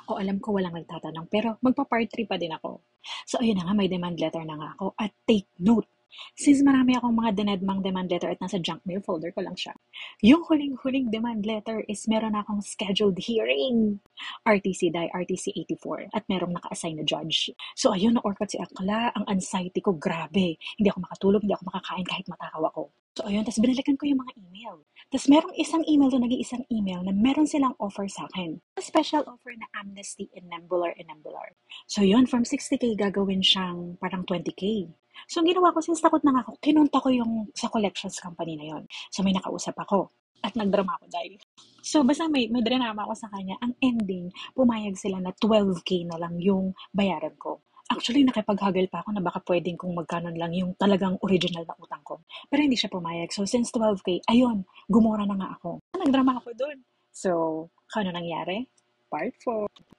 O alam ko walang nagtatanong, pero magpa-part 3 pa din ako. So ayun na nga, may demand letter na nga ako. At take note, since marami akong mga dinedmang demand letter at nasa junk mail folder ko lang siya, yung huling-huling demand letter is meron akong scheduled hearing. RTC die, RTC 84, at merong naka-assign na judge. So ayun, na-orkat si Akla, ang anxiety ko, grabe. Hindi ako makatulog, hindi ako makakain kahit matakaw ako. So ayun, tapos binalikan ko yung mga email. Tapos merong isang email doon, nag-iisang email na meron silang offer sa akin. A special offer na amnesty in Nembular and Nembular. So yun, from 60K gagawin siyang parang 20K. So ang ginawa ko, since takot na nga ako, kinunta ko yung sa collections company na yon. So may nakausap ako. At nagdrama ako dahil. So basta may drama ako sa kanya. Ang ending, pumayag sila na 12K na lang yung bayaran ko. Actually, nakipaghagal pa ako na baka pwedeng kung magkano lang yung talagang original na utang ko. Pero hindi siya pumayag. So, since 12K, ayun, gumura na nga ako. Nagdrama ako dun. So, ano nangyari? Part 4.